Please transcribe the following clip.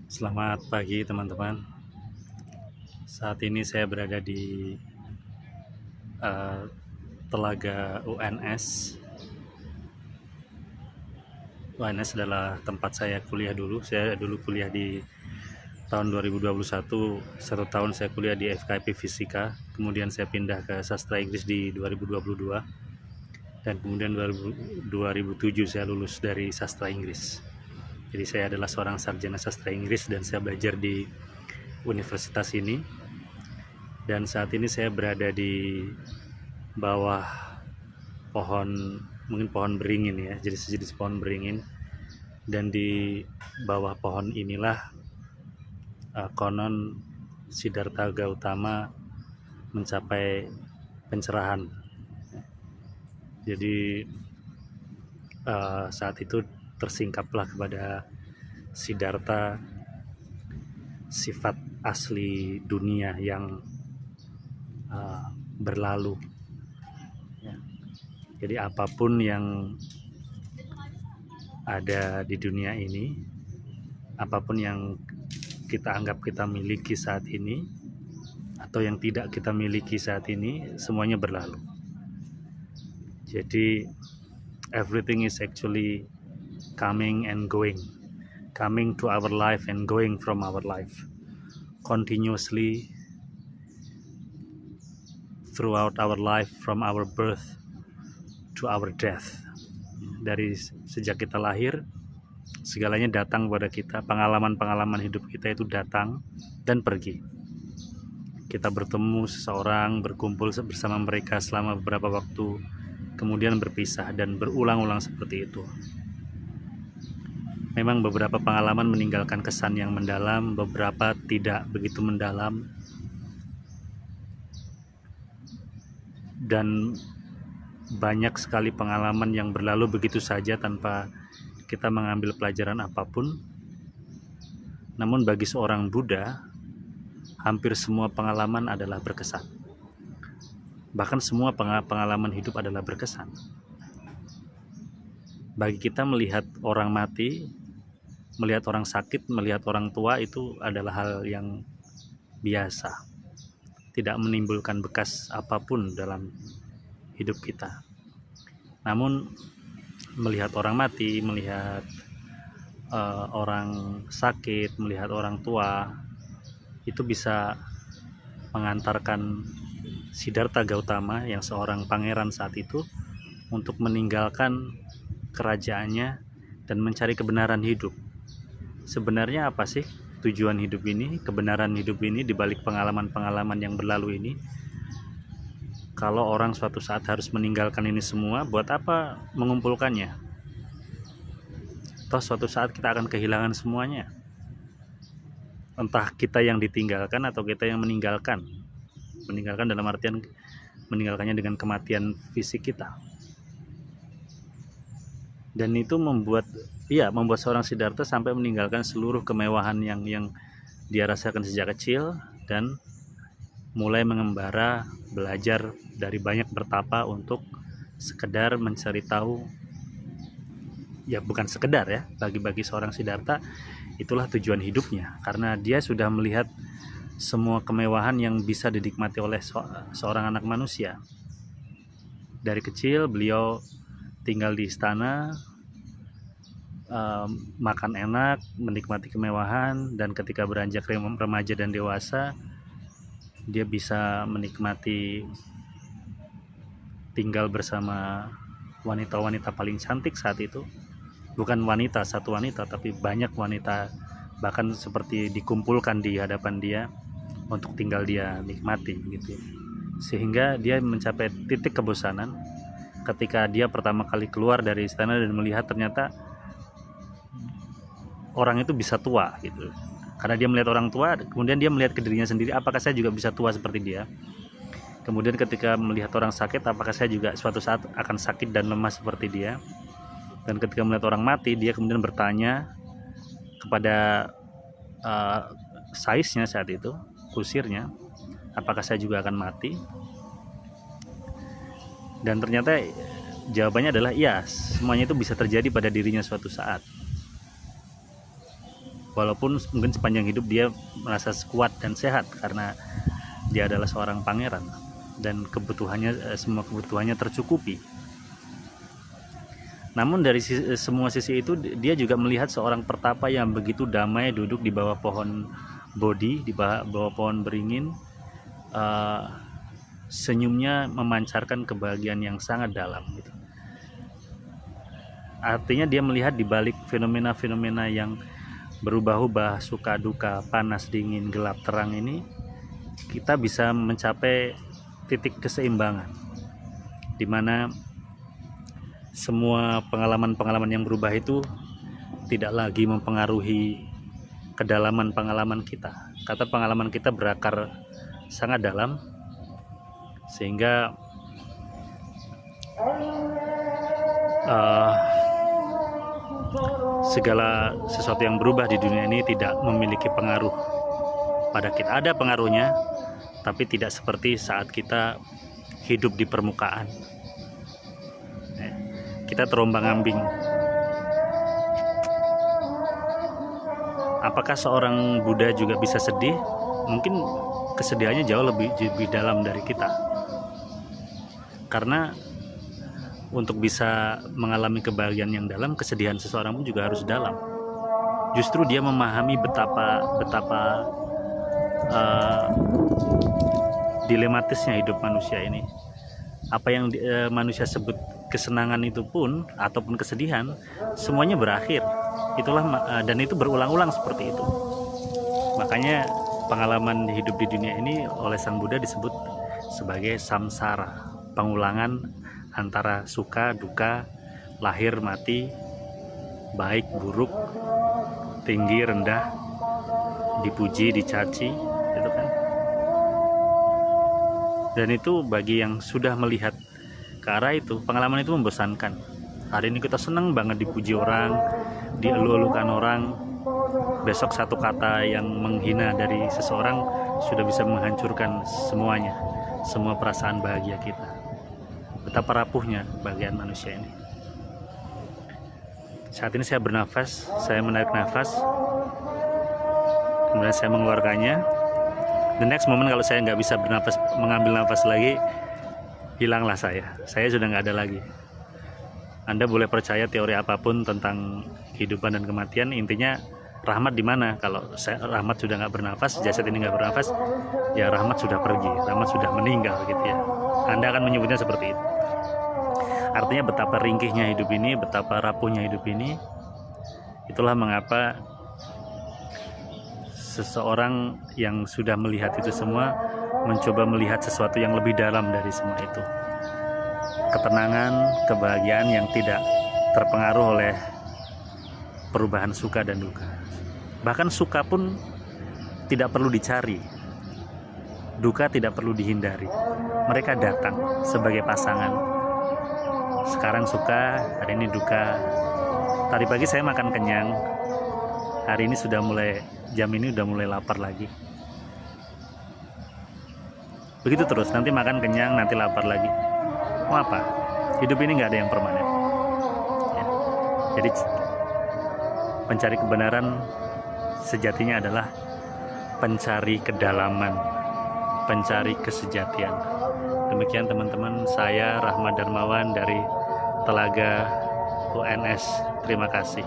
Selamat pagi teman-teman. Saat ini saya berada di eh, Telaga UNS. UNS adalah tempat saya kuliah dulu. Saya dulu kuliah di tahun 2021. Satu tahun saya kuliah di FKIP Fisika. Kemudian saya pindah ke Sastra Inggris di 2022. Dan kemudian 2007 saya lulus dari Sastra Inggris. Jadi saya adalah seorang sarjana sastra Inggris dan saya belajar di universitas ini. Dan saat ini saya berada di bawah pohon, mungkin pohon beringin ya, jadi sejenis pohon beringin. Dan di bawah pohon inilah konon Siddhartha Gautama mencapai pencerahan. Jadi saat itu tersingkaplah kepada Siddhartha sifat asli dunia yang berlalu. Jadi apapun yang ada di dunia ini, apapun yang kita anggap kita miliki saat ini atau yang tidak kita miliki saat ini, semuanya berlalu. Jadi everything is actually coming and going, coming to our life and going from our life continuously throughout our life, from our birth to our death. Dari sejak kita lahir, segalanya datang kepada kita. Pengalaman-pengalaman hidup kita itu datang dan pergi. Kita bertemu seseorang, berkumpul bersama mereka selama beberapa waktu, kemudian berpisah, dan berulang-ulang seperti itu. Memang beberapa pengalaman meninggalkan kesan yang mendalam, beberapa tidak begitu mendalam, dan banyak sekali pengalaman yang berlalu begitu saja tanpa kita mengambil pelajaran apapun. Namun bagi seorang Buddha, hampir semua pengalaman adalah berkesan. Bahkan semua pengalaman hidup adalah berkesan. Bagi kita melihat orang mati, melihat orang sakit, melihat orang tua itu adalah hal yang biasa. Tidak menimbulkan bekas apapun dalam hidup kita. Namun melihat orang mati, melihat orang sakit, melihat orang tua, itu bisa mengantarkan Siddhartha Gautama yang seorang pangeran saat itu untuk meninggalkan kerajaannya dan mencari kebenaran hidup. Sebenarnya apa sih tujuan hidup ini, kebenaran hidup ini di balik pengalaman-pengalaman yang berlalu ini? Kalau orang suatu saat harus meninggalkan ini semua, buat apa mengumpulkannya? Toh suatu saat kita akan kehilangan semuanya. Entah kita yang ditinggalkan atau kita yang meninggalkan. Meninggalkan dalam artian meninggalkannya dengan kematian fisik kita. Dan itu membuat seorang Siddhartha sampai meninggalkan seluruh kemewahan yang dia rasakan sejak kecil dan mulai mengembara, belajar dari banyak bertapa untuk sekedar mencari tahu. Ya bukan sekedar ya, bagi seorang Siddhartha itulah tujuan hidupnya, karena dia sudah melihat semua kemewahan yang bisa dinikmati oleh seorang anak manusia. Dari kecil beliau tinggal di istana, makan enak, menikmati kemewahan, dan ketika beranjak remaja dan dewasa, dia bisa menikmati tinggal bersama wanita-wanita paling cantik saat itu. Bukan wanita, satu wanita, tapi banyak wanita, bahkan seperti dikumpulkan di hadapan dia untuk tinggal dia nikmati gitu. Sehingga dia mencapai titik kebosanan ketika dia pertama kali keluar dari istana dan melihat ternyata orang itu bisa tua gitu. Karena dia melihat orang tua, kemudian dia melihat ke dirinya sendiri, apakah saya juga bisa tua seperti dia? Kemudian ketika melihat orang sakit, apakah saya juga suatu saat akan sakit dan lemah seperti dia? Dan ketika melihat orang mati, dia kemudian bertanya kepada saisnya saat itu, kusirnya, apakah saya juga akan mati? Dan ternyata jawabannya adalah iya, semuanya itu bisa terjadi pada dirinya suatu saat. walaupun mungkin sepanjang hidup dia merasa kuat dan sehat karena dia adalah seorang pangeran dan semua kebutuhannya tercukupi. Namun dari semua sisi itu dia juga melihat seorang pertapa yang begitu damai duduk di bawah pohon bodhi, di bawah pohon beringin. Senyumnya memancarkan kebahagiaan yang sangat dalam gitu. Artinya dia melihat di balik fenomena-fenomena yang berubah-ubah, suka duka, panas dingin, gelap terang ini, kita bisa mencapai titik keseimbangan di mana semua pengalaman-pengalaman yang berubah itu tidak lagi mempengaruhi kedalaman pengalaman kita. Kata pengalaman kita berakar sangat dalam, sehingga segala sesuatu yang berubah di dunia ini tidak memiliki pengaruh pada kita. Ada pengaruhnya, tapi tidak seperti saat kita hidup di permukaan. Kita terombang-ambing. Apakah seorang Buddha juga bisa sedih? Mungkin kesedihannya jauh lebih dalam dari kita. Karena untuk bisa mengalami kebahagiaan yang dalam, kesedihan seseorang pun juga harus dalam. Justru dia memahami betapa dilematisnya hidup manusia ini. Apa yang manusia sebut kesenangan itu pun ataupun kesedihan, semuanya berakhir. Itulah dan itu berulang-ulang seperti itu. Makanya pengalaman hidup di dunia ini oleh Sang Buddha disebut sebagai samsara, pengulangan antara suka duka, lahir mati, baik buruk, tinggi rendah, dipuji dicaci, gitu kan. Dan itu bagi yang sudah melihat ke arah itu, pengalaman itu membosankan. Hari ini kita senang banget dipuji orang, dielu-elukan orang. Besok satu kata yang menghina dari seseorang sudah bisa menghancurkan semuanya, semua perasaan bahagia kita. Betapa rapuhnya kebahagiaan manusia ini. Saat ini saya bernafas, saya menarik nafas, kemudian saya mengeluarkannya. The next moment kalau saya nggak bisa mengambil nafas lagi, hilanglah saya sudah nggak ada lagi. Anda boleh percaya teori apapun tentang kehidupan dan kematian, intinya rahmat di mana? Kalau rahmat sudah nggak bernafas, jasad ini nggak bernafas, ya rahmat sudah pergi, rahmat sudah meninggal gitu ya. Anda akan menyebutnya seperti itu. Artinya betapa ringkihnya hidup ini, betapa rapuhnya hidup ini. Itulah mengapa seseorang yang sudah melihat itu semua mencoba melihat sesuatu yang lebih dalam dari semua itu. Ketenangan, kebahagiaan yang tidak terpengaruh oleh perubahan suka dan duka. Bahkan suka pun tidak perlu dicari, duka tidak perlu dihindari. Mereka datang sebagai pasangan. Sekarang suka, hari ini duka. Tadi pagi saya makan kenyang, hari ini jam ini sudah mulai lapar lagi. Begitu terus, nanti makan kenyang, nanti lapar lagi. Mau apa? Hidup ini nggak ada yang permanen ya. Jadi pencari kebenaran sejatinya adalah pencari kedalaman, pencari kesejatian. Demikian teman-teman, saya Rahmat Darmawan dari Telaga UNS. Terima kasih.